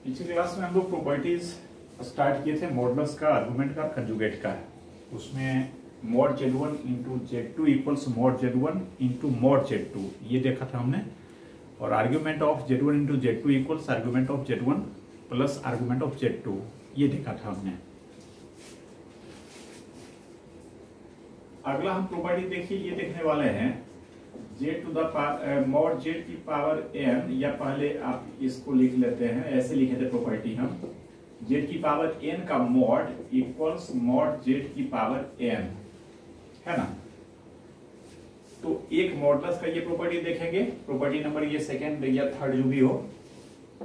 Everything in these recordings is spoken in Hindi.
पिछली क्लास में हम लोग प्रॉपर्टीज स्टार्ट किए थे मॉडुलस का, आर्गुमेंट का, कंजुगेट का। उसमें mod Z1 into Z2 equals mod Z1 into mod Z2 ये देखा था हमने, और argument of Z1 into Z2 equals argument of Z1 plus argument of Z2 ये देखा था हमने। अगला हम प्रॉपर्टी देखिए, ये देखने वाले हैं Z to the mod Z की पावर n, या पहले आप इसको लिख लेते हैं, ऐसे लिखे थे प्रॉपर्टी हम, Z की पावर n का मॉड इक्वल्स मॉड Z की पावर n, है ना। तो एक मॉडुलस का ये प्रॉपर्टी देखेंगे, प्रॉपर्टी नंबर ये सेकंड या थर्ड जो भी हो,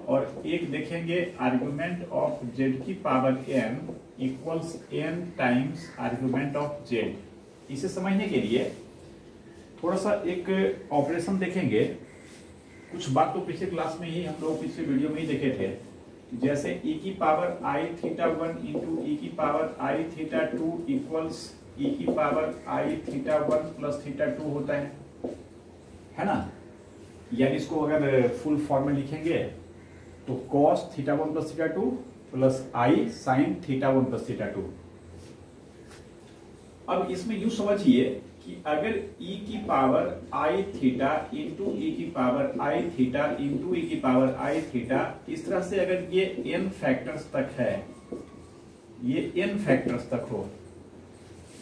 और एक देखेंगे आर्गुमेंट ऑफ Z की power n equals n times argument of Z। इसे समझने के लिए थोड़ा सा एक ऑपरेशन देखेंगे। कुछ बात तो पिछले क्लास में ही हम लोग पिछले वीडियो में ही देखे थे, जैसे e की power i theta 1 into e की power i theta 2 equals e की power i theta 1 plus theta 2 होता है ना। यानी इसको अगर फुल फॉर्म में लिखेंगे तो cos theta 1 plus theta 2 plus i sine theta 1 plus theta 2। अब इसमें यूं समझिए कि अगर e की power i theta into e की power i theta into e की पावर i थीटा, इस तरह से अगर ये n फैक्टर्स तक है, ये n फैक्टर्स तक हो,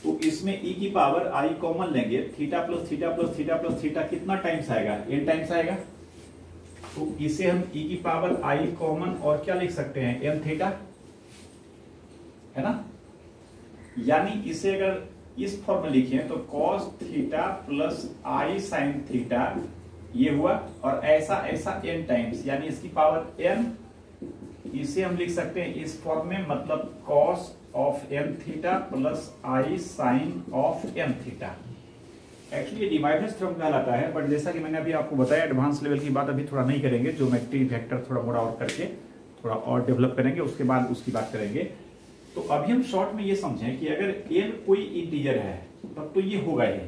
तो इसमें e की पावर i कॉमन लेंगे, theta plus theta plus theta plus theta कितना टाइम्स आएगा? n टाइम्स आएगा। तो इसे हम e की पावर i कॉमन और क्या लिख सकते हैं? n थीटा, है ना। यानी इसे अगर इस फॉर्म में लिखें तो cos theta plus i sine theta ये हुआ, और ऐसा ऐसा n टाइम्स, यानी इसकी पावर n, इसे हम लिख सकते हैं इस फॉर्म में, मतलब cos of n theta plus i sine of n theta. Actually ये डिवाइडर्स थ्योरम कहलाता है, बट जैसा कि मैंने अभी आपको बताया एडवांस लेवल की बात अभी थोड़ा नहीं करेंगे, ज्योमेट्री वेक्टर थोड़ा मोड़ा और करके थोड़ा और डेवलप करेंगे, उसके बाद उसकी बात करेंगे। तो अभी हम शॉर्ट में ये समझें कि अगर n कोई इंटीजर है तब तो ये होगा ही,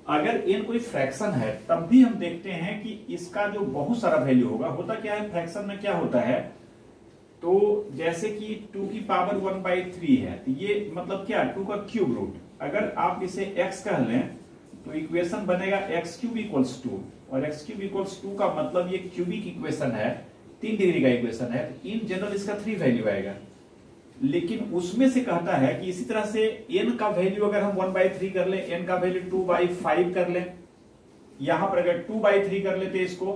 अगर n कोई फ्रैक्शन है तब भी हम देखते हैं कि इसका जो बहुत सारा वैल्यू होगा। होता क्या है फ्रैक्शन में, क्या होता है, तो जैसे कि 2 की पावर 1/3 है, तो ये मतलब क्या, 2 का क्यूब रूट। अगर आप इसे x कह लें तो इक्वेशन बनेगा x क्यूब इक्वल्स 2, और x क्यूब इक्वल्स 2 का मतलब ये क्यूबिक इक्वेशन है, 3 डिग्री का इक्वेशन है, तो इन जनरल इसका 3 वैल्यू आएगा। लेकिन उसमें से कहता है कि इसी तरह से n का वैल्यू अगर हम 1/3 कर लें, n का वैल्यू 2/5 कर लें, यहां पर अगर 2/3 कर लेते इसको,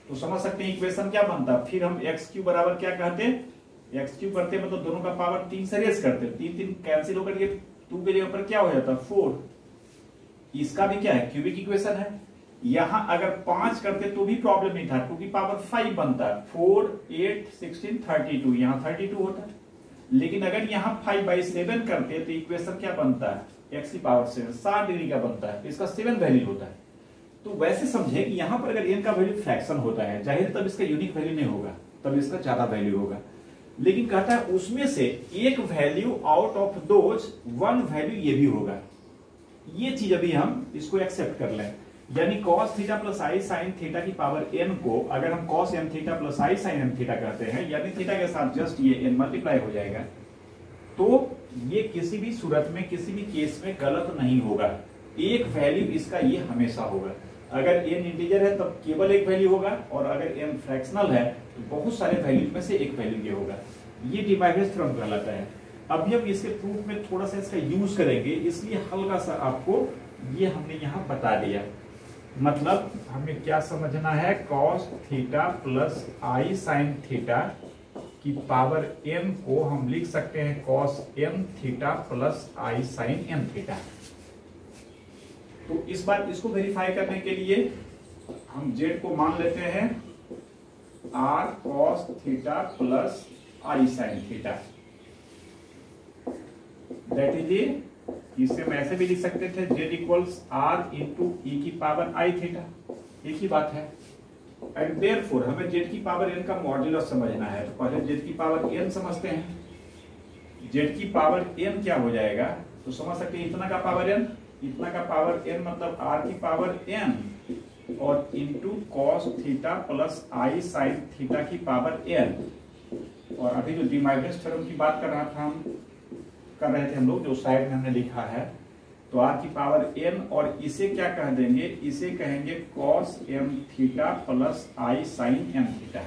तो समझ सकते हैं इक्वेशन क्या बनता। फिर हम x क्यूब बराबर क्या कहते, x क्यूब करते मतलब दोनों का पावर 3 से रेज करते, 3 कैंसिल होकर के 2 के जगह पर क्या हो जाता, 4। इसका भी क्या है, क्यूबिक इक्वेशन है। यहां अगर 5 करते तो भी प्रॉब्लम नहीं था, 2 की पावर 5 बनता, 4 8 16 32, यहां 32 होता। लेकिन अगर यहां 5/7 करते तो इक्वेशन क्या बनता है, x की पावर 7 60 डिग्री का बनता है, तो इसका 7 वैल्यू होता है। तो वैसे समझे कि यहां पर अगर n का वैल्यू फ्रैक्शन होता है, जाहिर तब इसका यूनिक वैल्यू नहीं होगा, तब इसका ज्यादा वैल्यू होगा। लेकिन कहता है उसमें से एक value out of those 1 value ये भी होगा। ये चीज अभी हम इसको एक्सेप्ट कर लें, यानी cos theta plus i sine theta की पावर n को अगर हम cos n theta plus i sine n theta कहते हैं, यानी थीटा के साथ जस्ट ये n मल्टीप्लाई हो जाएगा, तो ये किसी भी सूरत में किसी भी केस में गलत नहीं होगा। एक वैल्यू इसका ये हमेशा होगा। अगर n इंटीजर है तब केवल एक वैल्यू होगा, और अगर n फ्रैक्शनल है तो बहुत सारे वैल्यू में से एक वैल्यू ये होगा। ये डिवाइडर्स थ्योरम कहलाता है। अभी हम इसके प्रूफ में थोड़ा सा इसका यूज करेंगे, इसलिए हल्का सा आपको ये हमने यहाँ बता दिया। मतलब हमें क्या समझना है, cos theta plus i sine theta की पावर n को हम लिख सकते हैं cos n theta plus i sine n theta. तो इस बार इसको वेरीफाई करने के लिए हम z को मान लेते हैं r cos theta plus i sine theta, that is इसे हम ऐसे भी लिख सकते थे z equals r into e की पावर i थीटा, एक ही बात है। एंड देयरफॉर हमें z की पावर n का मॉड्यूलस समझना है, तो पहले z की पावर n समझते हैं। z की पावर n क्या हो जाएगा, तो समझ सकते हैं इतना का पावर n, इतना का पावर n मतलब r की पावर n और इंटू कॉस थीटा प्लस आई साइन थीटा की पावर n। और अभी जो डी माइवरेज थ्योरम की बात कर रहे थे हम लोग, जो साइड में हमने लिखा है, तो r की पावर n, और इसे क्या कह देंगे, इसे कहेंगे कॉस m थीटा प्लस आई sine m theta.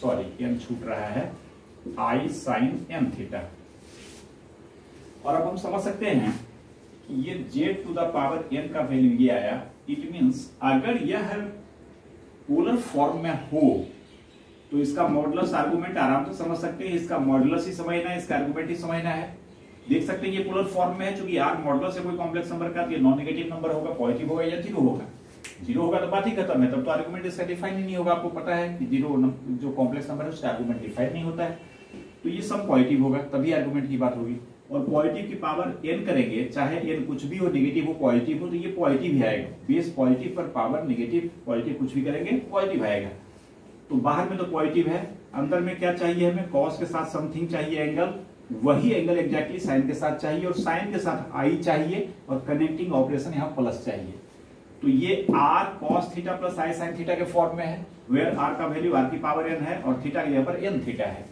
Sorry, n छूट रहा है, आई साइन m थीटा। और अब हम समझ सकते हैं कि ये z to the power n का वैल्यू ये आया। इट मींस अगर यह पोलर फॉर्म में हो तो इसका मॉडुलस आर्गुमेंट आराम से समझ सकते हैं, इसका मॉडुलस ही समझना है, इसका आर्गुमेंट ही समझना है। देख सकते हैं ये पोलर फॉर्म में है, चूंकि r मॉडुलस है कोई कॉम्प्लेक्स नंबर का, तो ये नॉन नेगेटिव नंबर होगा, पॉजिटिव होगा या जीरो होगा। जीरो होगा तो बात ही खत्म है, तब तो आर्गुमेंट इसका डिफाइन ही नहीं होगा। आपको पता है कि जीरो जो कॉम्प्लेक्स नंबर है उसका आर्गुमेंट डिफाइन नहीं होता है, तो ये सब पॉजिटिव होगा, तभी आर्गुमेंट की बात होगी। और पॉजिटिव की पावर n करेंगे, चाहे n कुछ भी हो, नेगेटिव हो पॉजिटिव हो, तो ये पॉजिटिव ही आएगा। बेस पॉजिटिव पर पावर नेगेटिव, पॉजिटिव कुछ भी करेंगे पॉजिटिव आएगा। तो बाहर में तो पॉजिटिव है, अंदर में क्या चाहिए हमें, कॉस के साथ समथिंग चाहिए एंगल, वही एंगल एग्जैक्टली साइन के साथ चाहिए, और साइन के साथ आई चाहिए, और कनेक्टिंग ऑपरेशन यहाँ प्लस चाहिए। तो ये r cos थीटा प्लस आई साइन थीटा के फॉर्म में है, वेयर r का वैल्यू r की पावर n है और थीटा के यहाँ पर n थीटा है।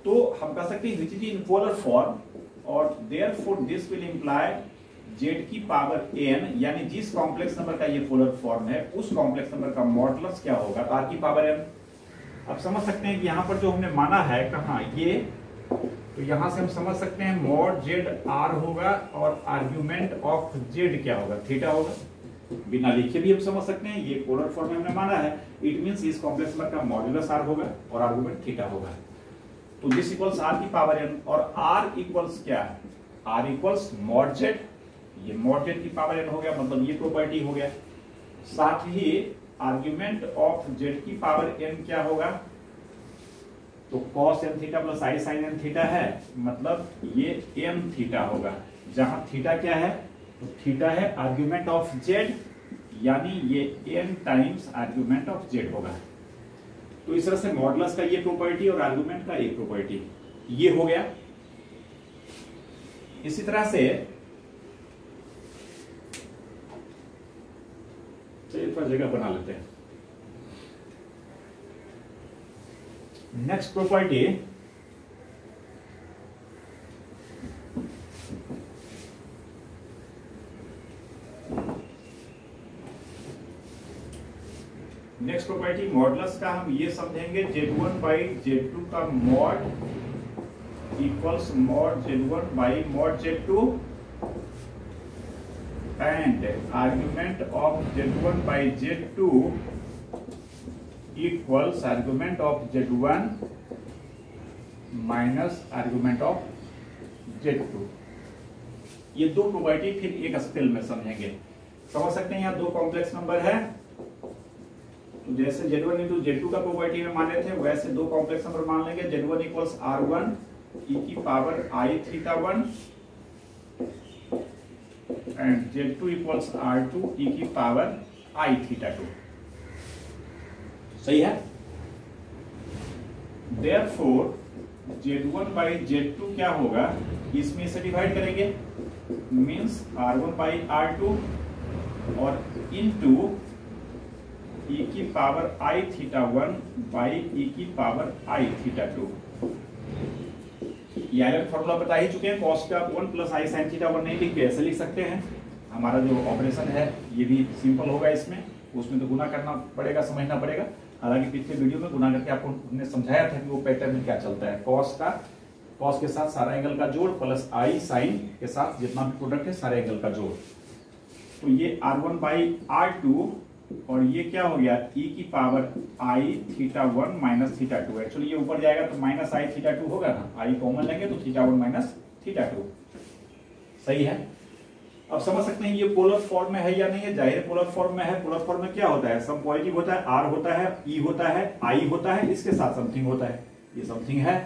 तो हम कह सकते हैं which is in polar form, और therefore this will imply z की पावर n, यानी जिस कॉम्प्लेक्स नंबर का ये पोलर फॉर्म है उस कॉम्प्लेक्स नंबर का मॉडुलस क्या होगा, r की पावर n। अब समझ सकते हैं कि यहाँ पर जो हमने माना है कहाँ ये, तो यहां से हम समझ सकते हैं मॉड z r होगा और आर्ग्यूमेंट ऑफ z क्या होगा, थीटा होगा। बिना लिखे भी हम समझ सकते हैं, ये पोलर फॉर्म में हमने माना है, इट मींस इस कॉम्प्लेक्स नंबर का मॉड्यूलस r होगा और आर्गुमेंट थीटा होगा। तो दिस इक्वल्स r की पावर n, और r इक्वल्स क्या है, r इक्वल्स मॉड z, ये मॉड z की पावर n हो गया, मतलब ये प्रॉपर्टी हो गया। साथ ही आर्ग्यूमेंट ऑफ z की पावर n क्या होगा, तो cos n थीटा प्लस आई साइन n थीटा है, मतलब ये m थीटा होगा, जहां थीटा क्या है, तो थीटा है आर्ग्यूमेंट ऑफ z, यानी ये n times argument of z होगा। तो इस तरह से मॉडुलस का ये प्रॉपर्टी और आर्गुमेंट का एक प्रॉपर्टी ये हो गया। इसी तरह से चलिए थोड़ा जगह बना लेते हैं। Next property, next property modulus का हम ये समझेंगे z1 बाई z2 का mod equals mod z1 by mod z2 and argument of z1 by z2 equals argument of z1 minus argument of z2। ये दो प्रॉपर्टी फिर एक स्पेल में समझेंगे। समझ सकते हैं यहाँ दो कॉम्प्लेक्स नंबर है, तो जैसे z1 इंटू z2 का प्रॉपर्टी में माने थे, वैसे दो कॉम्प्लेक्स नंबर मान लेंगे। z1 इक्वल्स r1 e की power i theta 1 and z2 equals r2 e की पावर i थीटा 2। सही है। देयरफॉर z1 बाई z2 क्या होगा, इसमें से डिवाइड करेंगे, मींस r1 बाई r2 और इनटू e की power i theta 1 by e की पावर i थीटा 2। ये आयरन फॉर्मूला बता ही चुके हैं, cos का 1 प्लस i sin थीटा 1 नहीं लिख के ऐसे लिख सकते हैं। हमारा जो ऑपरेशन है ये भी सिंपल होगा, इसमें उसमें तो गुना करना पड़ेगा, समझना पड़ेगा। हालांकि पिछले वीडियो में गुना करके आपको हमने समझाया था कि वो पैटर्न में क्या चलता है, cos के साथ सारा एंगल का जोड़ प्लस i sin के साथ जितना भी प्रोडक्ट है सारे एंगल का जोड़। तो ये r1 बाई r2 और ये क्या हो गया, e की power i theta 1 minus theta 2। Actually ये ऊपर जाएगा तो माइनस i थीटा 2 होगा ना, i कॉमन लेंगे तो थीटा 1 माइनस थीटा 2। सही है। अब समझ सकते हैं ये पोलर फॉर्म में है या नहीं है, जाहिर पोलर फॉर्म में है। पोलर फॉर्म में क्या होता है, सम पॉजिटिव होता है, r होता है, e होता है, i होता है, इसके साथ समथिंग होता है, ये समथिंग है।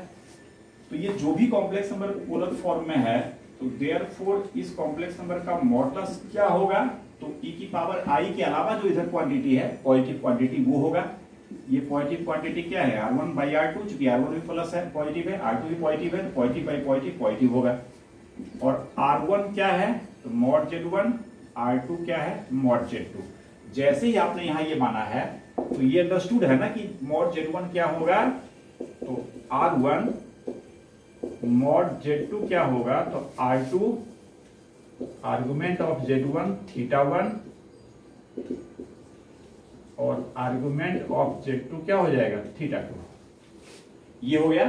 तो ये जो भी कॉम्प्लेक्स नंबर पोलर फॉर्म में है, तो देयरफॉर इस कॉम्प्लेक्स नंबर का मॉडुलस क्या होगा, तो e की पावर i के अलावा जो इधर क्वांटिटी है पॉजिटिव क्वांटिटी वो होगा। ये पॉजिटिव क्वांटिटी क्या है, r1 बाई r2, चूंकि r1 भी प्लस है, पॉजिटिव है, r2 भी पॉजिटिव है, तो पॉजिटिव बाई पॉजिटिव पॉजिटिव होगा। और r1 क्या है, तो मॉड z1, r2 क्या है, मॉड z2। जैसे ही आपने यहां ये माना है तो ये अंडरस्टूड है ना कि मॉड Z1 क्या होगा, तो R1 मॉड Z2 क्या होगा, तो R2 आर्गुमेंट ऑफ Z1 θ1 और आर्गुमेंट ऑफ Z2 क्या हो जाएगा, θ2। ये हो गया।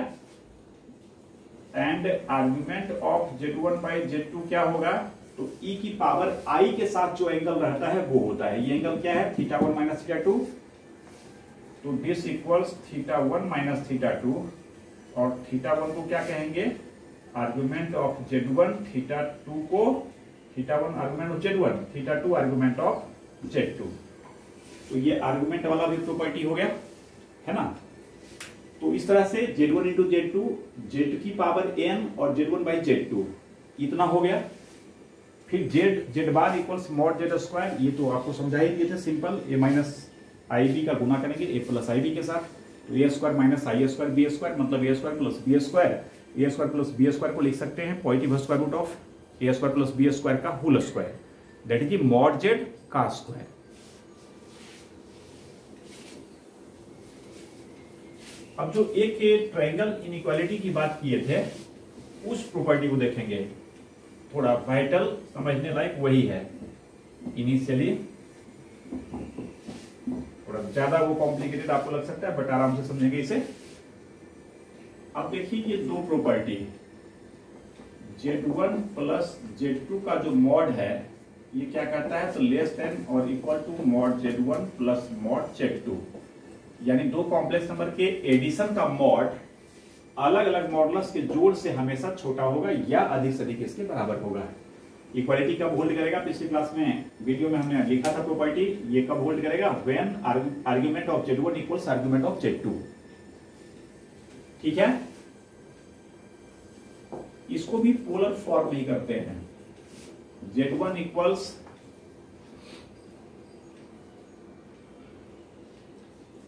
And argument of Z1 by Z2 क्या होगा, तो e की पावर I के साथ जो एंगल रहता है वो होता है, ये एंगल क्या है, θ1 माइनस θ2। तो दिस इक्वल्स θ1 माइनस θ2 और θ1 को क्या कहेंगे, आर्गुमेंट ऑफ Z1, θ2 को θ1 argument of Z1, θ2 argument of Z2। तो ये आर्गुमेंट वाला भी प्रॉपर्टी हो गया है ना। तो इस तरह से Z1 इंटू Z2, Z की पावर n और Z1 बाई Z2 इतना हो गया। फिर Z bar equals mod Z square, ये तो आपको समझा ही दिए थे, simple a minus I B का गुना करेंगे a प्लस आई बी के साथ, तो a square minus i square b square, मतलब a square plus b square, a square plus b square को लिख सकते हैं positive square root of a square plus b square का whole square, that is mod Z का स्क्वायर। अब जो एक ट्रायंगल इनइक्वालिटी की बात किए थे उस प्रॉपर्टी को देखेंगे, थोड़ा वाइटल समझने लायक वही है। इनिशियली थोड़ा ज्यादा वो कॉम्प्लिकेटेड आपको लग सकता है, बट आराम से समझेंगे इसे। अब देखिए ये दो प्रॉपर्टी Z1 प्लस Z2 का जो मॉड है ये क्या कहता है, तो लेस देन और equal to mod Z1 plus mod Z2, यानी दो कॉम्प्लेक्स नंबर के एडिशन का मॉड अलग अलग मॉडुलस के जोड़ से हमेशा छोटा होगा या अधिक से अधिक इसके बराबर होगा। इक्वालिटी कब होल्ड करेगा, पिछली क्लास में वीडियो में हमने लिखा था प्रॉपर्टी, ये कब होल्ड करेगा, when argument of Z1 equals argument of Z2। ठीक है, इसको भी पोलर फॉर्म में ही करते हैं। Z1 equals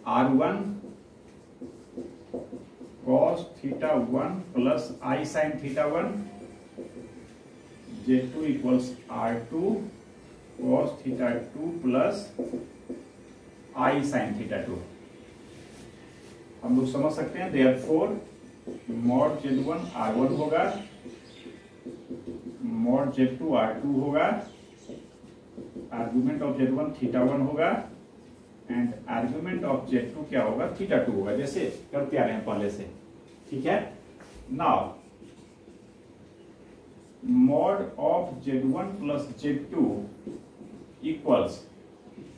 R1 cos θ1 plus I sin θ1, Z2 equals R2 cos θ2 plus I sin θ2। हम लोग समझ सकते हैं देयरफॉर मॉड Z1 R1 होगा, मॉड Z2 R2 होगा, आर्गुमेंट ऑफ Z1 θ1 होगा एंड आर्गुमेंट ऑफ Z2 क्या होगा, θ2 होगा, जैसे करते आ रहे हैं पहले से। ठीक है, now mod of Z1 plus Z2 equals,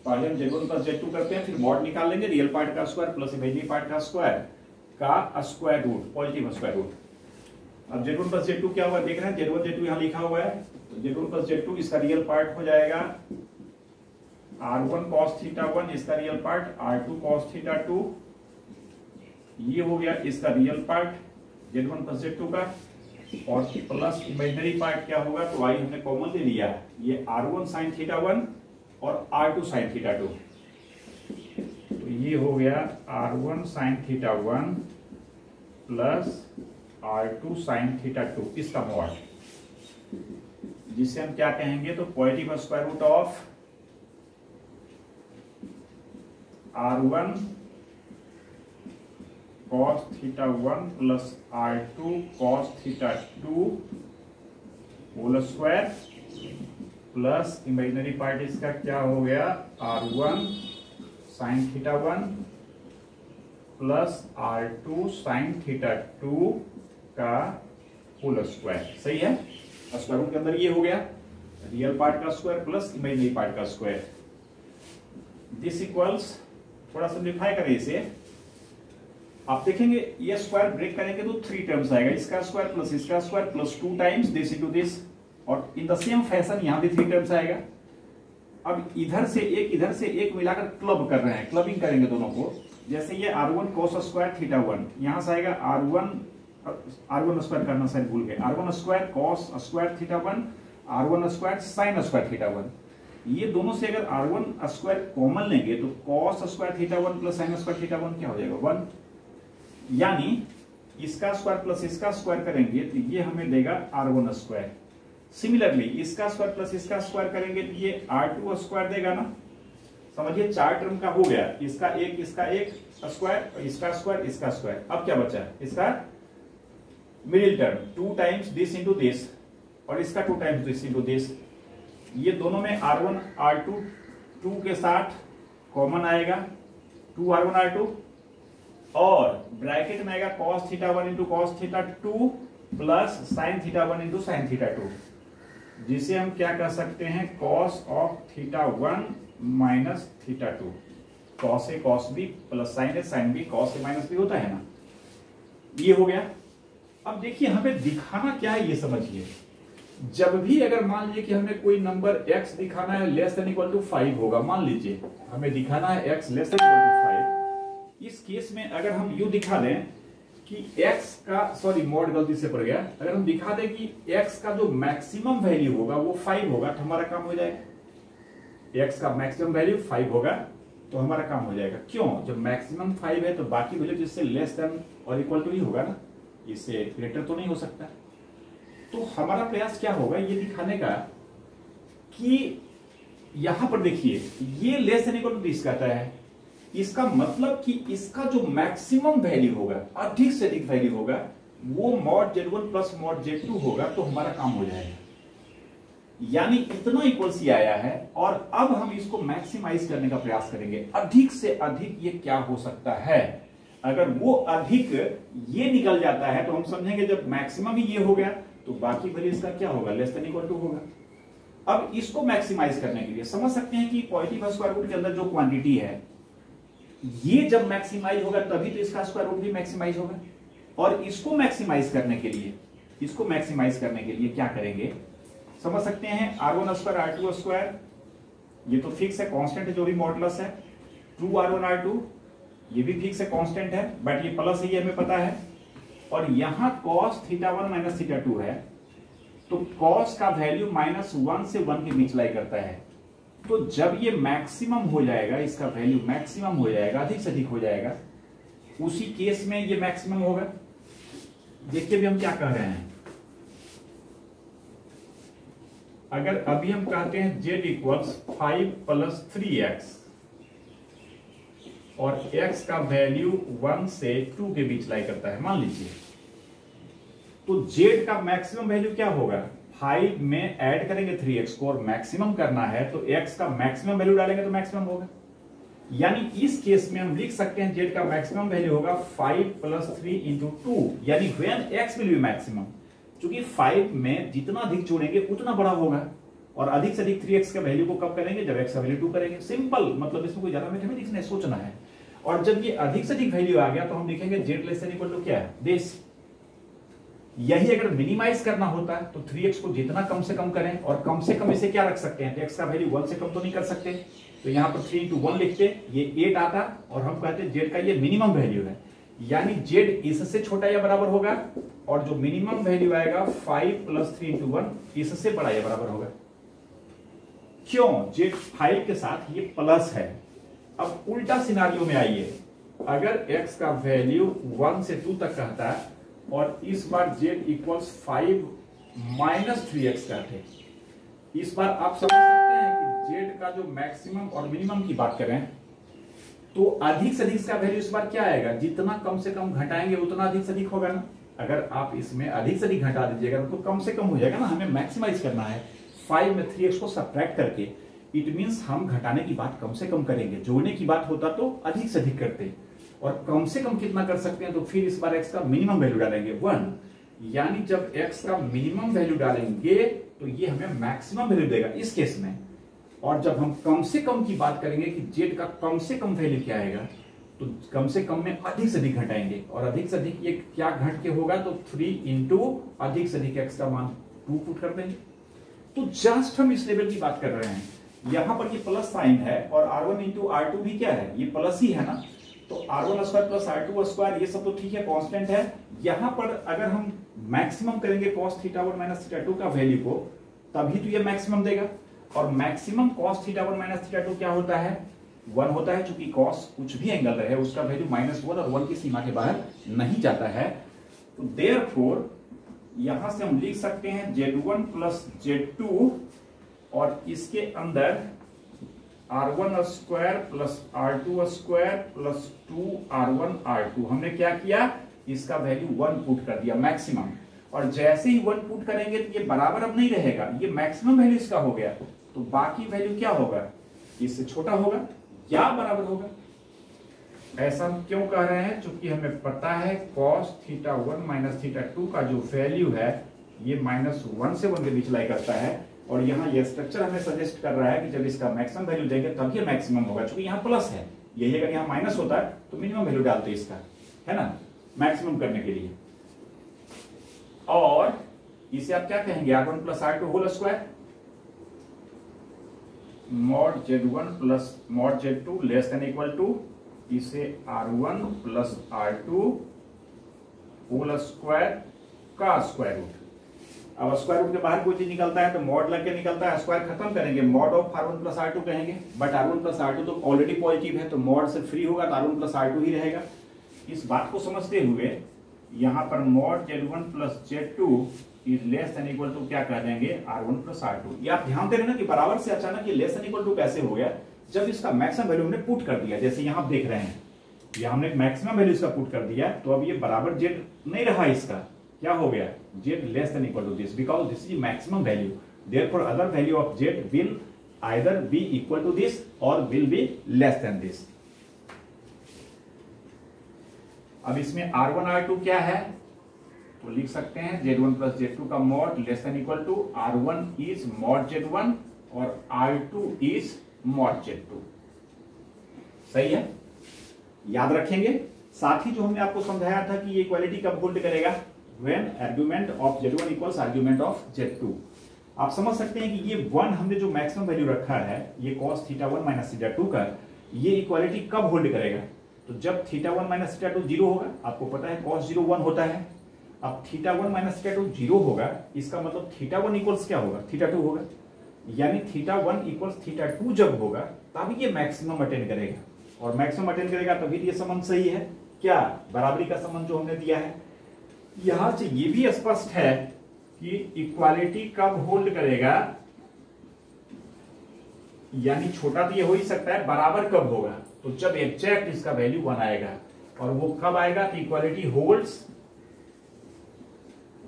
पहले हम Z1 प्लस Z2 करते हैं, फिर मॉड निकाल लेंगे, रियल पार्ट का स्क्वायर प्लस इमेजिनरी पार्ट का square root, positive square root. अब Z1 प्लस Z2 क्या हुआ देख रहे हैं, Z1 Z2 यहां लिखा हुआ है, तो Z1 प्लस Z2 इसका रियल पार्ट हो जाएगा R1 cos θ1, इसका रियल पार्ट R2 cos θ2, ये हो गया इसका real part Z1 plus Z2 का, और प्लस इमेजिनरी पार्ट क्या होगा, तो आई हमने कॉमन ले लिया, ये R1 sin θ1 और R2 sin θ2, तो ये हो गया R1 sin θ1 plus R2 sin θ2, इसका मॉड, जिसे हम क्या कहेंगे, तो positive square root of R1 cos θ1 plus R2 cos θ2 whole square plus imaginary part इसका क्या हो गया, R1 sin θ1 plus R2 sin θ2 का होल स्क्वायर। सही है, स्क्वायर रूट के अंदर ये हो गया रियल पार्ट का स्क्वायर प्लस इमेजिनरी पार्ट का स्क्वायर। दिस इक्वल्स, थोड़ा सिंप्लीफाई करें इसे, आप देखेंगे ये स्क्वायर ब्रेक करेंगे तो 3 टर्म्स आएगा, इसका स्क्वायर प्लस इसका square plus 2 times this into this, और इन द सेम फैशन यहां भी 3 टर्म्स आएगा। अब इधर से एक मिलाकर क्लब कर रहे हैं, क्लबिंग करेंगे दोनों को, जैसे ये R1 cos स्क्वायर θ1, यहां से आएगा R1 स्क्वायर करना शायद भूल गए, R1 square cos square θ1, R1 square sin square θ1, ये दोनों से अगर R1 स्क्वायर कॉमन लेंगे तो cos square θ1 plus sin square θ1 क्या हो जाएगा, 1, यानी इसका स्क्वायर प्लस इसका स्क्वायर करेंगे तो ये हमें देगा R1 स्क्वायर। सिमिलरली इसका स्क्वायर प्लस इसका स्क्वायर करेंगे तो ये R2 स्क्वायर देगा ना, समझिए 4 टर्म का हो गया, इसका एक स्क्वायर, इसका स्क्वायर, इसका स्क्वायर। अब क्या बचा, इसका middle term 2 times this into this, और इसका 2 टाइम्स दिस इंटू दिस। ये दोनों में R1 R2 2 के साथ कॉमन आएगा, 2 R1 R2, और ब्रैकेट में आएगा cos theta 1 into cos theta 2 plus sin theta 1 into sin theta 2, जिसे हम क्या कर सकते हैं, cos of theta 1 minus theta 2। cos A cos B plus sin A sin B, cos A minus B होता है ना, ये हो गया। अब देखिए हमें दिखाना क्या है ये समझिए। जब भी अगर मान लीजिए कि हमें कोई नंबर x दिखाना है लेस देन इक्वल टू 5 होगा, मान लीजिए हमें दिखाना है x less than equal to 5, इस केस में अगर हम यू दिखा दें कि x का, सॉरी मॉड गलती से पड़ गया, अगर हम दिखा दें कि x का जो मैक्सिमम वैल्यू होगा वो 5 होगा तो हमारा काम हो जाएगा। x का मैक्सिमम वैल्यू 5 होगा तो हमारा काम हो जाएगा। क्यों, जब मैक्सिमम 5 है तो बाकी वैल्यू जिससे लेस देन और इक्वल टू ही होगा ना, इससे ग्रेटर तो नहीं हो सकता। तो हमारा प्रयास क्या होगा ये दिखाने का कि यहां पर देखिए ये less than equal to this कहता है, इसका मतलब कि इसका जो मैक्सिमम वैल्यू होगा, अधिक से अधिक वैल्यू होगा, वो mod Z1 plus mod Z2 होगा तो हमारा काम हो जाएगा। यानी इतना इक्वल सी आया है, और अब हम इसको मैक्सिमाइज करने का प्रयास करेंगे। अधिक से अधिक ये क्या हो सकता है, अगर वो अधिक ये निकल जाता है तो हम समझेंगे जब मैक्सिमम ही ये हो गया तो बाकी वैल्यू इसका क्या होगा, लेस देन इक्वल टू होगा। अब इसको मैक्सिमाइज करने के लिए समझ सकते हैं कि पॉजिटिव स्क्वायर रूट के अंदर जो क्वांटिटी है ये जब मैक्सिमाइज होगा तभी तो इसका स्क्वायर रूट भी मैक्सिमाइज होगा। और इसको मैक्सिमाइज करने के लिए क्या करेंगे, समझ सकते हैं R1 स्क्वायर R2 स्क्वायर, ये तो फिक्स है, कांस्टेंट है, जो भी मॉडुलस है। 2 R1 R2 ये भी फिक्स है, कांस्टेंट है, बट ये प्लस है, ये हमें पता है। और यहां cos थीटा 1 माइनस थीटा 2 है, तो cos का वैल्यू -1 से 1 के बीच लाई करता है। तो जब ये मैक्सिमम हो जाएगा, इसका वैल्यू मैक्सिमम हो जाएगा, अधिक से अधिक हो जाएगा, उसी केस में ये मैक्सिमम होगा। देखिए भी हम क्या कह रहे हैं, अगर अभी हम कहते हैं z इक्वल्स 5 प्लस 3x और x का वैल्यू 1 से 2 के बीच लाई करता है, मान लीजिए, तो z का मैक्सिमम वैल्यू क्या होगा, 5 में ऐड करेंगे 3x को और मैक्सिमम करना है तो x का मैक्सिमम वैल्यू डालेंगे तो मैक्सिमम होगा। यानी इस केस में हम लिख सकते हैं z का मैक्सिमम वैल्यू होगा 5 प्लस 3 इंटू 2, यानी when x will be maximum. क्योंकि 5 में जितना अधिक जोड़ेंगे उतना बड़ा होगा, और अधिक से अधिक 3x का वैल्यू को कब करेंगे, जब x का वैल्यू 2 करेंगे। सिंपल, मतलब इसमें कोई ज्यादा मैथमेटिक्स नहीं सोचना है। और जब ये अधिक से अधिक वैल्यू आ गया तो हम लिखेंगे z less than equal to क्या है, दिस। यही अगर मिनिमाइज करना होता है तो 3x को जितना कम से कम करें, और कम से कम इसे क्या रख सकते हैं, x का वैल्यू 1 से कम तो नहीं कर सकते, तो यहाँ पर 3 into 1 लिखते, ये 8 आता, और हम कहते हैं z का ये मिनिमम वैल्यू है, यानी z इससे छोटा या बराबर होगा, और जो मिनिमम वैल्यू आएगा 5 प्लस 3 into 1 इससे बड़ा या बराबर होगा। क्यों, z 5 के साथ ये प्लस है। अब उल्टा सिनारियो में आइए, अगर x का वैल्यू 1 से 2 तक कहता है और इस बार z इक्वल्स 5 माइनस 3x कहते हैं, इस बार आप समझ सकते हैं कि z का जो मैक्सिमम और मिनिमम की बात करें तो अधिक से अधिक का वैल्यू इस बार क्या आएगा, जितना कम से कम घटाएंगे उतना अधिक से अधिक होगा ना। अगर आप इसमें अधिक से अधिक घटा दीजिएगा तो कम से कम हो जाएगा ना। हमें मैक्सिमाइज करना है, 5 में 3x को सब्ट्रैक्ट करके, इट मींस हम घटाने की बात कम से कम करेंगे, जोड़ने की बात होता तो अधिक से अधिक करते, और कम से कम कितना कर सकते हैं, तो फिर इस बार x का मिनिमम वैल्यू डालेंगे 1, यानी जब x का मिनिमम वैल्यू डालेंगे तो ये हमें मैक्सिमम वैल्यू देगा इस केस में। और जब हम कम से कम की बात करेंगे कि z का कम से कम वैल्यू क्या आएगा, तो कम से कम में अधिक से अधिक घटाएंगे, और अधिक से अधिक ये क्या घट के होगा, तो 3 इंटू अधिक से अधिक x का मान 2 पुट कर देंगे। तो जस्ट हम इस लेवल की बात कर रहे हैं, यहां पर ये प्लस साइन है, और R1 इंटू R2 भी क्या है, ये प्लस ही है ना, तो R1 square plus R2 square ये सब तो ठीक है, कांस्टेंट है। यहां पर अगर हम मैक्सिमम करेंगे cos थीटा 1 माइनस थीटा 2 का वैल्यू को, तभी तो ये मैक्सिमम देगा। और maximum cos theta 1 minus theta 2 क्या होता है, 1 होता है, चूंकि cos कुछ भी एंगल रहे उसका वैल्यू -1 और 1 की सीमा के बाहर नहीं जाता है। तो देयरफॉर यहां से हम लिख सकते हैं z1 प्लस z2, और इसके अंदर R1 square plus R2 square plus 2R1 R2। हमने क्या किया, इसका वैल्यू 1 पुट कर दिया मैक्सिमम, और जैसे ही 1 पुट करेंगे तो ये बराबर अब नहीं रहेगा, ये मैक्सिमम वैल्यू इसका हो गया, तो बाकी वैल्यू क्या होगा, इससे छोटा होगा या बराबर होगा। ऐसा हम क्यों कह रहे हैं, क्योंकि हमें पता है cos θ1 माइनस θ2 का जो वैल्यू है ये -1 से 1 के बीच लाई करता है, और यहाँ ये स्ट्रक्चर हमें सजेस्ट कर रहा है कि जब इसका मैक्सिमम वैल्यू देंगे तब ये मैक्सिमम होगा, क्योंकि यहाँ प्लस है, यही अगर यहाँ माइनस होता है तो मिनिमम वैल्यू डालते इसका, है ना, मैक्सिमम करने के लिए। और इसे आप क्या कहेंगे, R1 plus R2 whole square, mod Z1 plus mod Z2 less than equal to, इसे R1 plus R2 whole square का स्क्वायर रूट। अब स्क्वायर रूट के बाहर कोई चीज निकलता है तो मॉड लग के निकलता है, स्क्वायर खत्म करेंगे, mod of R1 plus R2 कहेंगे, बट R1 प्लस R2 तो ऑलरेडी पॉजिटिव है, तो मॉड से फ्री होगा तो R1 प्लस R2 ही रहेगा। इस बात को समझते हुए यहाँ पर mod Z1 plus Z2 is less than equal to क्या कह देंगे, R1 प्लस R2। ये आप ध्यान दे रहे हैं ना कि बराबर से अचानक ये लेस देन इक्वल टू कैसे हो गया, जब इसका मैक्सिमम वैल्यू हमने पुट कर दिया, जैसे यहाँ आप देख रहे हैं, यहाँ हमने मैक्सिमम वैल्यू इसका पुट कर दिया, तो अब ये बराबर Z नहीं रहा, इसका क्या हो गया, Z less than equal to this, because this is maximum value, therefore other value of Z will either be equal to this और will be less than this. अब इसमें R1 R2 क्या है, तो लिख सकते हैं Z1 प्लस Z2 का mod less than equal to R1 is mod Z1 और R2 इज मॉड Z2। सही है, याद रखेंगे। साथ ही जो हमने आपको समझाया था कि ये इक्वालिटी कब होल्ड करेगा, when argument of Z1 equals argument of Z2। आप समझ सकते हैं कि ये 1 हमने जो मैक्सिमम वैल्यू रखा है, ये cos θ1 माइनस θ2 का, ये इक्वालिटी कब होल्ड करेगा, तो जब θ1 माइनस θ2 जीरो होगा। आपको पता है cos 0 1 होता है, अब θ1 माइनस θ2 जीरो होगा, इसका मतलब θ1 इक्वल्स क्या होगा, θ2 होगा, यानी θ1 इक्वल्स θ2 जब होगा तभी ये मैक्सिमम अटेंड करेगा, और मैक्सिमम अटेंड करेगा तभी ये संबंध सही है, क्या, बराबरी का संबंध जो हमने दिया है। यहां से ये भी स्पष्ट है कि इक्वालिटी कब होल्ड करेगा, यानी छोटा तो ये हो ही सकता है, बराबर कब होगा, तो जब एग्जैक्ट इसका वैल्यू 1 आएगा, और वो कब आएगा, तो equality holds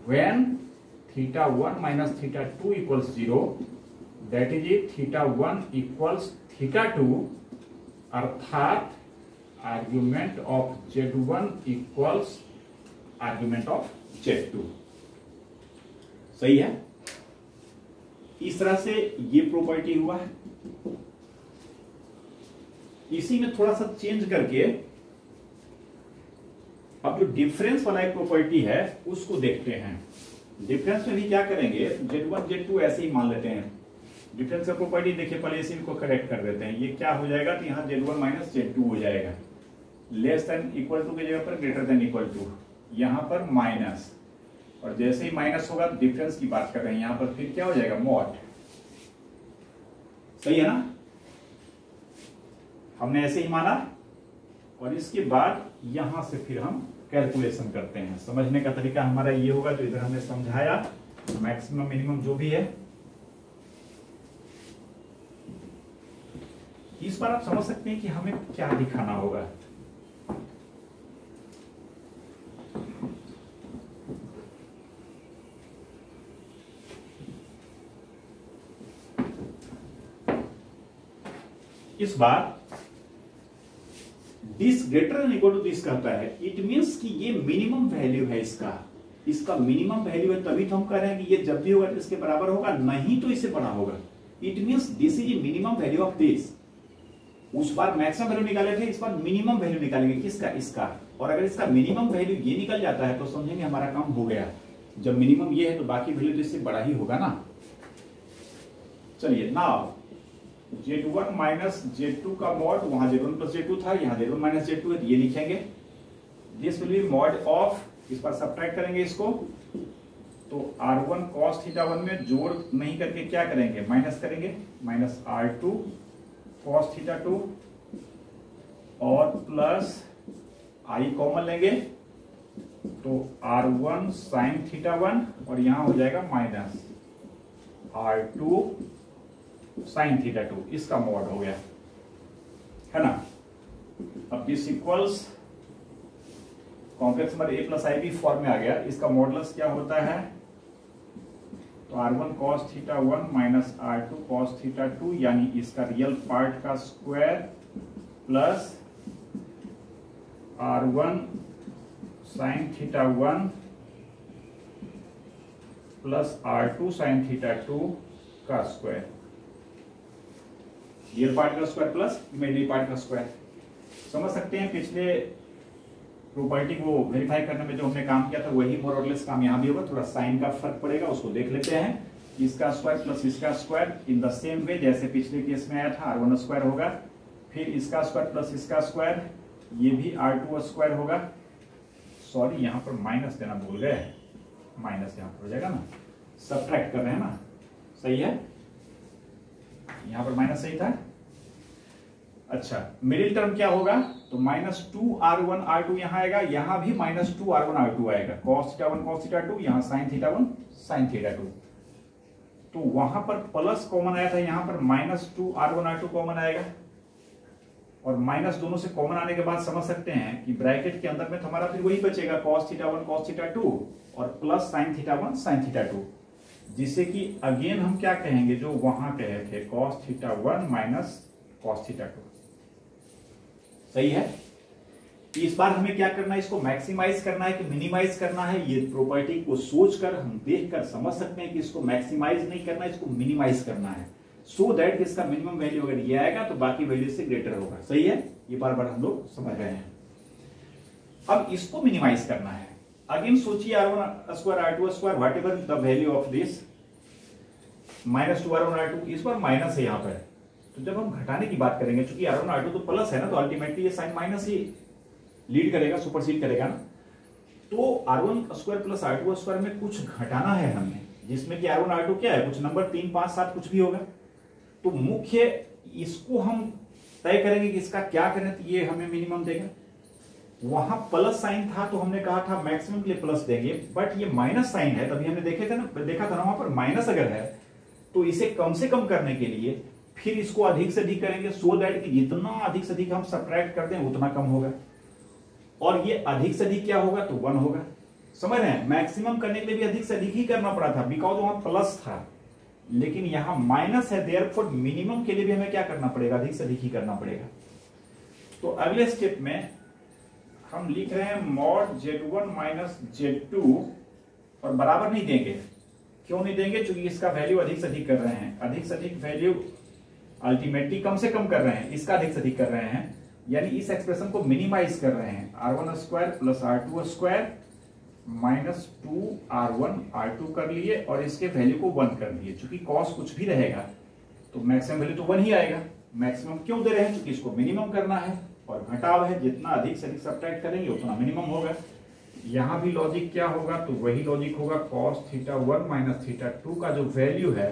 when θ1 minus θ2 equals 0, that is θ1 equals θ2, अर्थात argument of Z1 equals argument of Z2। सही है, इस तरह से ये प्रॉपर्टी हुआ है। इसी में थोड़ा सा चेंज करके अब जो डिफरेंस वाला एक प्रॉपर्टी है उसको देखते हैं। डिफरेंस में भी क्या करेंगे, Z1 Z2 ऐसे ही मान लेते हैं। डिफरेंस का प्रॉपर्टी देखिए, पहले इसी को करेक्ट कर देते हैं। ये क्या हो जाएगा, तो यहाँ Z1 माइनस Z2 हो जाएगा, लेस देन इक्वल टू की जगह पर ग्रेटर देन इक्वल टू, यहाँ पर माइनस, और जैसे ही माइनस होगा डिफरेंस की बात कर रहे हैं, यहाँ पर फिर क्या हो जाएगा, मॉड। सही है ना, हमने ऐसे ही माना, और इसके बाद यहां से फिर हम कैलकुलेशन करते हैं। समझने का तरीका हमारा ये होगा जो इधर हमने समझाया, मैक्सिमम मिनिमम जो भी है। इस बार आप समझ सकते हैं कि हमें क्या दिखाना होगा। इस बार this greater than equal to this कहता है, इट मींस कि ये मिनिमम वैल्यू है, इसका मिनिमम वैल्यू है, तभी तो हम कह रहे हैं कि ये जब भी होगा तो इसके बराबर होगा, नहीं तो इससे बड़ा होगा। It means this is a minimum value of this. उस बार मैक्सिमम वैल्यू निकाले थे, इस बार मिनिमम वैल्यू निकालेंगे, किसका, इसका। और अगर इसका मिनिमम वैल्यू ये निकल जाता है तो समझेंगे हमारा काम हो गया। जब मिनिमम ये है तो बाकी वैल्यू तो इससे बड़ा ही होगा ना। चलिए, नाउ Z1 माइनस Z2 का मॉड, वहां Z1 प्लस Z2 था, यहाँ Z1 माइनस Z2 है, तो ये लिखेंगे। This will be mod of, इस पर सब्ट्रैक्ट करेंगे इसको, तो R1 cos θ1 में जोड़ नहीं करके क्या करेंगे, माइनस करेंगे, माइनस R2 cos θ2 और प्लस I कॉमन लेंगे, तो R1 sin θ1 और यहां हो जाएगा माइनस R2 sin θ2, इसका मॉड हो गया। है ना। अब this equals complex number a plus I B form में आ गया। इसका मॉडुलस क्या होता है, तो r1 cos theta 1 minus r2 cos theta 2, यानी इसका रियल पार्ट का square plus r1 sin theta 1 plus r2 sin theta 2 का स्क्वायर, रियल पार्ट का स्क्वायर प्लस इमेजिनरी पार्ट का स्क्वायर। समझ सकते हैं पिछले प्रॉपर्टी को वेरीफाई करने में जो हमने काम किया था वही मोर और लेस काम यहाँ भी होगा। थोड़ा साइन का फर्क पड़ेगा, उसको देख लेते हैं। इसका स्क्वायर प्लस इसका square in the same way जैसे पिछले केस में आया था, r1 स्क्वायर होगा, फिर इसका स्क्वायर प्लस इसका स्क्वायर, ये भी r2 स्क्वायर होगा। सॉरी यहाँ पर माइनस देना भूल गए, माइनस यहाँ पर हो जाएगा ना, सब्ट्रैक्ट कर रहे हैं ना, सही है, यहाँ पर माइनस सही था। अच्छा, मिडिल टर्म क्या होगा, तो -2r1r2 यहाँ आएगा, यहाँ भी -2r1r2 आएगा, cos थीटा 1 cos थीटा 2, यहाँ sin थीटा 1 sin थीटा 2। तो वहां पर प्लस कॉमन आया था, यहाँ पर -2r1r2 कॉमन आएगा, और माइनस दोनों से कॉमन आने के बाद समझ सकते हैं कि ब्रैकेट के अंदर में तो हमारा फिर वही बचेगा cos थीटा 1 cos थीटा 2 और plus sin theta 1 sin theta 2, जिससे कि अगेन हम क्या कहेंगे जो वहां कहे थे cos theta 1 minus cos theta 2। सही है। इस बार हमें क्या करना है, इसको मैक्सिमाइज करना है कि मिनिमाइज करना है, ये प्रॉपर्टी को सोचकर हम देखकर समझ सकते हैं कि इसको मैक्सिमाइज नहीं करना है, इसको मिनिमाइज करना है, सो दैट इसका मिनिमम वैल्यू अगर ये आएगा तो बाकी वैल्यू से ग्रेटर होगा। सही है, ये बार बार हम लोग समझ रहे हैं। अब इसको मिनिमाइज करना है, अगेन सोचिए r1 square r2 square what ever the value of this -2r1r2, इस बार माइनस है यहाँ पर, तो जब हम घटाने की बात करेंगे, चूंकि r1 r2 तो प्लस है ना, तो अल्टीमेटली ये साइन माइनस ही लीड करेगा, सुपरसीड करेगा ना। तो r1 square plus r2 square में कुछ घटाना है हमें, जिसमें कि r1 r2 क्या है, कुछ नंबर 3 5 7 कुछ भी होगा। तो मुख्य इसको हम तय करेंगे कि इसका क्या करें, तो ये हमें मिनिमम देगा। वहां प्लस साइन था तो हमने कहा था मैक्सिमम के लिए प्लस देंगे, बट ये माइनस साइन है, तभी हमने देखा था ना वहां पर माइनस अगर है, तो इसे कम से कम करने के लिए फिर इसको अधिक से अधिक करेंगे, सो दैट कि जितना अधिक से अधिक हम सब्ट्रैक्ट कर दें उतना कम होगा, और ये अधिक से अधिक क्या होगा, तो 1 होगा। समझ रहे हैं, मैक्सिमम करने के लिए भी अधिक से अधिक ही करना पड़ा था, बिकॉज वहां प्लस था, लेकिन यहां माइनस है, देयरफॉर मिनिमम के लिए भी हमें क्या करना पड़ेगा, अधिक से अधिक ही करना पड़ेगा। तो अगले स्टेप में हम लिख रहे हैं मॉड z1 माइनस z2, और बराबर नहीं देंगे, क्यों नहीं देंगे, क्योंकि इसका वैल्यू अधिक से अधिक कर रहे हैं, अधिक से अधिक वैल्यू अल्टीमेटली कम से कम कर रहे हैं, इसका अधिक से अधिक कर रहे हैं, यानी इस एक्सप्रेशन को मिनिमाइज कर रहे हैं। r1 square plus r2 square minus 2r1r2 कर लिए, और इसके वैल्यू को 1 कर दिए। चूंकि कॉस कुछ भी रहेगा तो मैक्सिमम वैल्यू तो 1 ही आएगा। मैक्सिमम क्यों दे रहे हैं, क्योंकि इसको मिनिमम करना है, और घटाव है, जितना अधिक से अधिक सब्ट्रैक्ट करेंगे उतना मिनिमम होगा। यहां भी लॉजिक क्या होगा, तो वही लॉजिक होगा, cos थीटा 1 माइनस थीटा 2 का जो वैल्यू है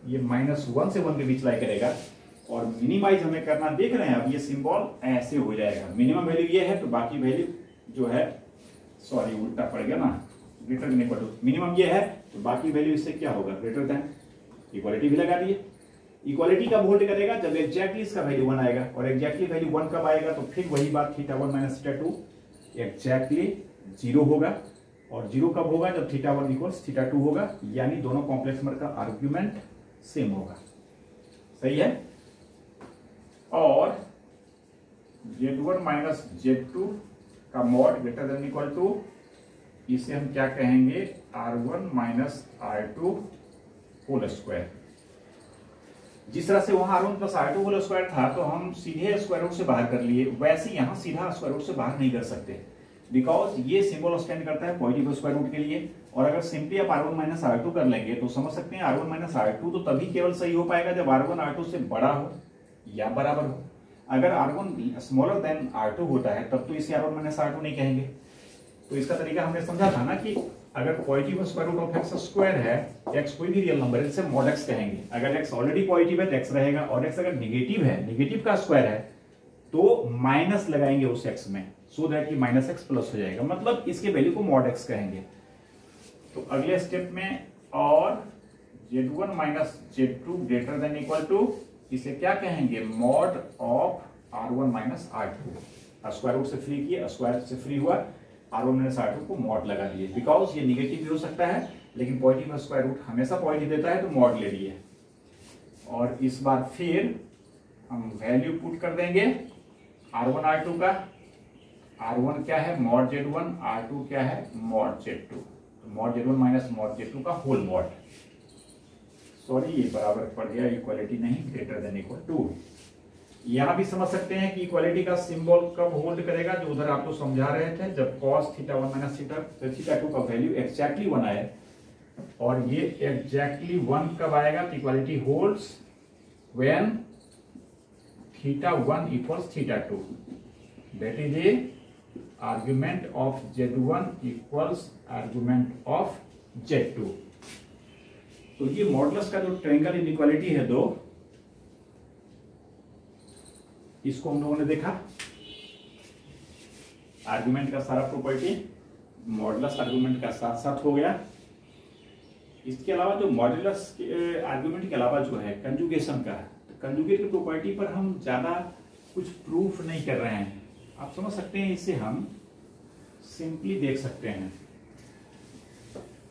ये -1 से 1 के बीच लाई करेगा, और मिनिमाइज हमें करना, देख रहे हैं अब ये सिंबल ऐसे हो जाएगा, मिनिमम वैल्यू ये है तो बाकी वैल्यू जो है, सॉरी उल्टा पड़ गया ना, greater than equal to, minimum ये है तो बाकी वैल्यू इससे क्या होगा, ग्रेटर देन, इक्वालिटी भी लगा दिए। इक्वालिटी कब होल्ड करेगा, जब एग्जैक्टली इसका वैल्यू 1 आएगा, और एग्जैक्टली वैल्यू 1 कब आएगा, तो फिर वही बात थीटा 1 माइनस थीटा 2 एग्जैक्टली 0 होगा, और 0 कब होगा, जब थीटा 1 इक्वल्स थीटा 2 होगा, यानी दोनों कॉम्प्लेक्स नंबर का आर्ग्यूमेंट सेम होगा। सही है। और z1 माइनस z2 का mod greater than equal to, इसे हम क्या कहेंगे, r1 minus r2 whole square. जिस तरह से वहां r1 plus r2 whole square था तो हम सीधे स्क्वायर रूट से बाहर कर लिए, वैसे यहां सीधा स्क्वायर रूट से बाहर नहीं कर सकते, बिकॉज ये सिंबल स्टैंड करता है पॉजिटिव स्क्वायर रूट के लिए। और अगर सिंपली आप r1 माइनस r2 कर लेंगे तो समझ सकते हैं r1 माइनस r2 तो तभी केवल सही हो पाएगा जब r1 r2 से बड़ा हो या बराबर हो। अगर r1 स्मॉलर देन r2 होता है तब तो इसे r1 माइनस r2 नहीं कहेंगे। तो इसका तरीका हमने समझा था ना कि अगर positive square root of x square है, x कोई भी रियल नंबर है, इसे मॉड x कहेंगे। अगर x ऑलरेडी पॉजिटिव है तो x रहेगा, और x अगर निगेटिव है, निगेटिव का स्क्वायर है, तो माइनस लगाएंगे उस x में, सो दैट कि माइनस एक्स प्लस हो जाएगा, मतलब इसके वैल्यू को मॉड x कहेंगे। तो अगले स्टेप में, और z1 minus z2 greater than equal to, इसे क्या कहेंगे, mod of R1 minus R2, square root से फ्री किए, स्क्वायर से फ्री हुआ, R1 माइनस R2 को मॉड लगा दिए, बिकॉज ये निगेटिव भी हो सकता है लेकिन पॉजिटिव स्क्वायर रूट हमेशा पॉजिटिव देता है तो मॉड ले लिए। और इस बार फिर हम वैल्यू पुट कर देंगे R1 R2 का। R1 क्या है मॉड Z1, R2 क्या है मॉड Z2, तो mod Z1 minus mod Z2 का होल मॉड। सॉरी ये बराबर पड़ गया, इक्वालिटी नहीं, ग्रेटर देन इक्वल टू। यहां भी समझ सकते हैं कि इक्वालिटी का सिंबल कब होल्ड करेगा, जो उधर आपको समझा रहे थे, जब cos θ1 माइनस θ2 का वैल्यू एक्जैक्टली 1 आए। और ये एक्जैक्टली 1 कब आएगा, तो equality holds when θ1 equals θ2, that is a argument of Z1 equals argument of Z2। तो ये मॉडुलस का जो ट्रायंगल इनइक्वालिटी है दो, इसको हम लोगों ने देखा। आर्गुमेंट का सारा प्रॉपर्टी मॉडुलस आर्गुमेंट का साथ साथ हो गया। इसके अलावा जो मॉडुलस आर्गुमेंट के अलावा जो है कंजुगेशन का, कंजुगेट की प्रॉपर्टी पर हम ज्यादा कुछ प्रूफ नहीं कर रहे हैं, आप समझ सकते हैं, इसे हम सिंपली देख सकते हैं,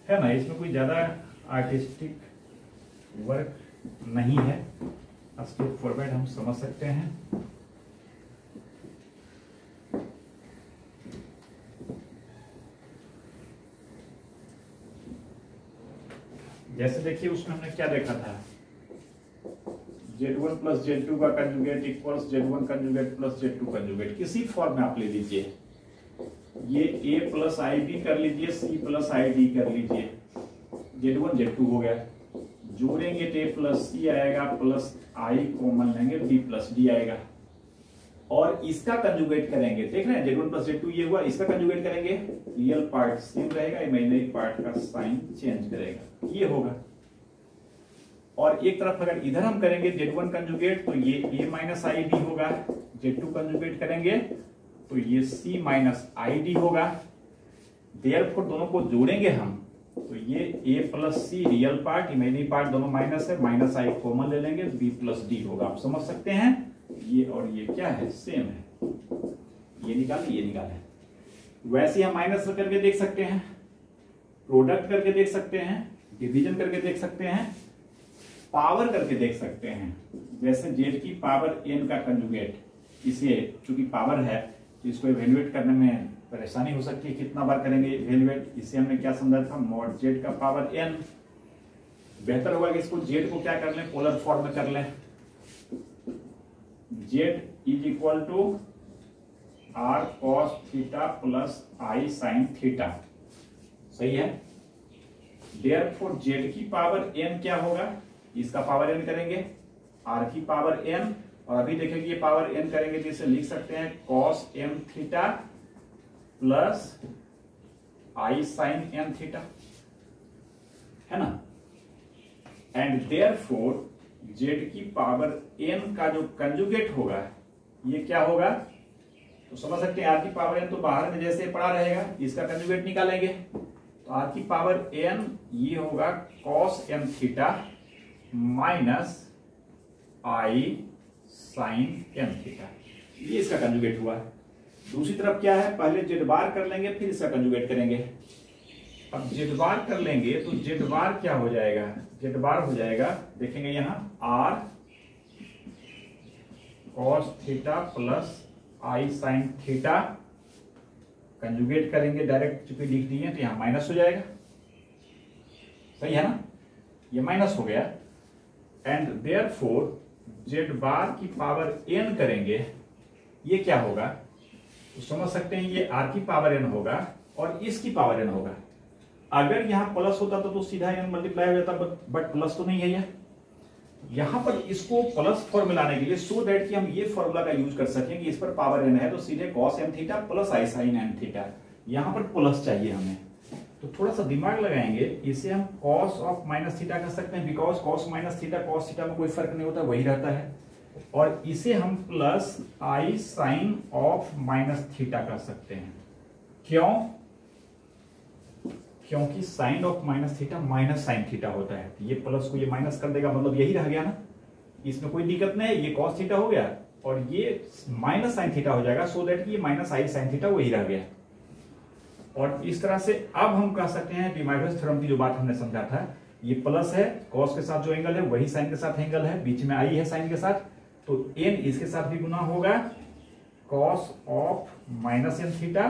है ना। इसमें कोई ज्यादा आर्टिस्टिक वर्क नहीं है, स्टेप फॉरवर्ड हम समझ सकते हैं। जैसे देखिए उसमें हमने क्या देखा था, Z1 प्लस Z2 का conjugate equals Z1 conjugate plus Z2 conjugate, किसी फॉर्म में आप ले लीजिए, ये A प्लस ID कर लीजिए, C प्लस ID कर लीजिए, Z1 Z2 हो गया, जोड़ेंगे तो A प्लस C आएगा, प्लस I कॉमन लेंगे B प्लस D आएगा, और इसका कंजुगेट करेंगे, देख रहे हैं Z1 प्लस Z2 ये हुआ, इसका कंजुगेट करेंगे, रियल पार्ट सेम रहेगा, इमेजिनरी पार्ट का साइन चेंज करेगा, ये होगा। और एक तरफ अगर इधर हम करेंगे Z1 कंजुगेट तो ये A माइनस आई डी होगा, Z2 कंजुगेट करेंगे तो ये C माइनस आई डी होगा। देयरफॉर दोनों को जोड़ेंगे हम तो ये A plus C real part, imaginary part दोनों माइनस है, माइनस आई कॉमन ले लेंगे, B प्लस D होगा। आप समझ सकते हैं, ये और ये क्या है, सेम है, ये निकाले ये निकाले। वैसे हम माइनस करके देख सकते हैं, प्रोडक्ट करके देख सकते हैं, डिवीजन करके देख सकते हैं, पावर करके देख सकते हैं। जैसे z की पावर n का कंजुगेट, इसे चूंकि पावर है तो इसको इवेल्युएट करने में परेशानी हो सकती है, कितना बार करेंगे इवेल्युएट, इसे हमने क्या समझा था, मॉड z का पावर n। बेहतर होगा कि इसको z को क्या कर लें, पोलर फॉर्म में कर लें, z is equal to r cos theta plus i sin theta, सही है। देयरफॉर z की पावर n क्या होगा, इसका पावर n करेंगे, r की पावर n, और अभी देखेंगे ये पावर n करेंगे तो इसे लिख सकते हैं cos m theta plus i sin m theta, है ना। एंड देयरफॉर z की पावर n का जो कंजुगेट होगा ये क्या होगा, तो समझ सकते हैं r की पावर n तो बाहर में जैसे पड़ा रहेगा, इसका कंजुगेट निकालेंगे तो r की पावर n ये होगा cos m theta minus i sin m theta, ये इसका कंजुगेट हुआ। दूसरी तरफ क्या है, पहले z बार कर लेंगे फिर इसका कंजुगेट करेंगे। अब z बार कर लेंगे तो z बार क्या हो जाएगा, z बार हो जाएगा, देखेंगे यहां r cos theta plus i sin theta, conjugate करेंगे डायरेक्ट, चूंकि लिख दिए तो यहां माइनस हो जाएगा, सही है ना, ये माइनस हो गया। एंड देयरफॉर z बार की पावर n करेंगे, ये क्या होगा, तो समझ सकते हैं ये r की पावर n होगा और इसकी पावर n होगा। अगर यहां प्लस होता तो सीधा n मल्टीप्लाई हो जाता, बट प्लस तो नहीं है ये। यहां पर इसको प्लस फॉर्म में लाने के लिए, सो दैट कि हम ये फॉर्मूला का यूज कर सकें कि इस पर पावर n है तो सीधे cos m theta plus i sin m theta, यहां पर प्लस चाहिए हमें, तो थोड़ा सा दिमाग लगाएंगे, इसे हम cos ऑफ माइनस थीटा कर सकते हैं, because cos minus theta cos theta में कोई फर्क नहीं होता, वही रहता है। और इसे हम plus i sin of minus theta कर सकते हैं, क्यों, क्योंकि sine of minus theta minus sine theta होता है, ये प्लस को ये माइनस कर देगा, मतलब यही रह गया ना, इसमें कोई दिक्कत नहीं है, ये cos थीटा हो गया और ये माइनस साइन थीटा हो जाएगा, सो दैट ये माइनस आई साइन थीटा वही रह गया। और इस तरह से अब हम कह सकते हैं डिमाइवर्स थ्योरम की जो बात हमने समझा था, ये प्लस है, कॉस के साथ जो एंगल है वही साइन के साथ एंगल है, बीच में आई है साइन के साथ, तो n इसके साथ भी गुना होगा cos of minus N theta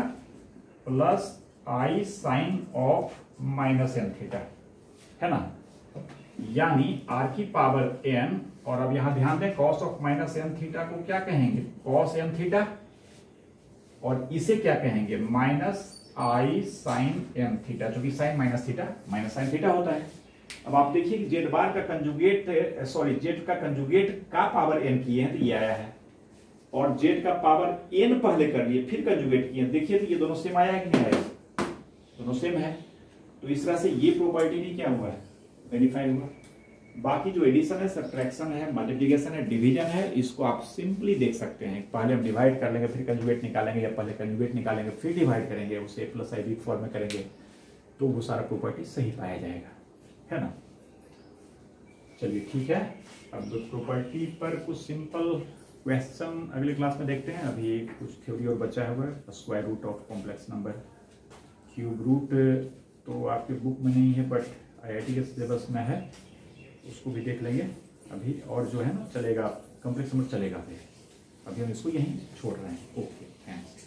plus I sine of minus N theta, है ना। यानी r की पावर n, और अब यहां ध्यान दें cos of minus N theta को क्या कहेंगे, कॉस एन थीटा, और इसे क्या कहेंगे, minus I sine N theta, जो कि sine minus theta minus sine theta होता है। अब आप देखिए कि जेड बार का कंजुगेट, सॉरी जेड का कंजुगेट का पावर n किए हैं तो ये आया है, और जेड का पावर n पहले कर लिए फिर कंजुगेट किए, देखिए तो ये दोनों सेम आया है कि नहीं आया, दोनों सेम है। तो इस तरह से ये प्रॉपर्टी नहीं क्या हुआ है, वेरीफाई हुआ। बाकी जो एडिशन है, सब्ट्रैक्शन है, मल्टीप्लिकेशन है, डिवीजन है, इसको आप सिंपली देख सकते हैं। पहले हम डिवाइड कर लेंगे फिर कंजुगेट निकालेंगे, या पहले कंजुगेट निकालेंगे फिर डिवाइड करेंगे, उसे प्लस आई वीक फॉर्म में करेंगे, तो वो सारा प्रॉपर्टी सही पाया जाएगा, है ना। चलिए ठीक है, अब प्रॉपर्टी पर कुछ सिंपल क्वेश्चन अगले क्लास में देखते हैं। अभी कुछ थ्योरी और बचा हुआ है, square root of complex number, cube root तो आपके बुक में नहीं है बट IIT के सिलेबस में है, उसको भी देख लेंगे अभी। और जो है ना चलेगा, कॉम्प्लेक्स नंबर चलेगा, अभी हम इसको यहीं छोड़ रहे हैं। Okay, thanks.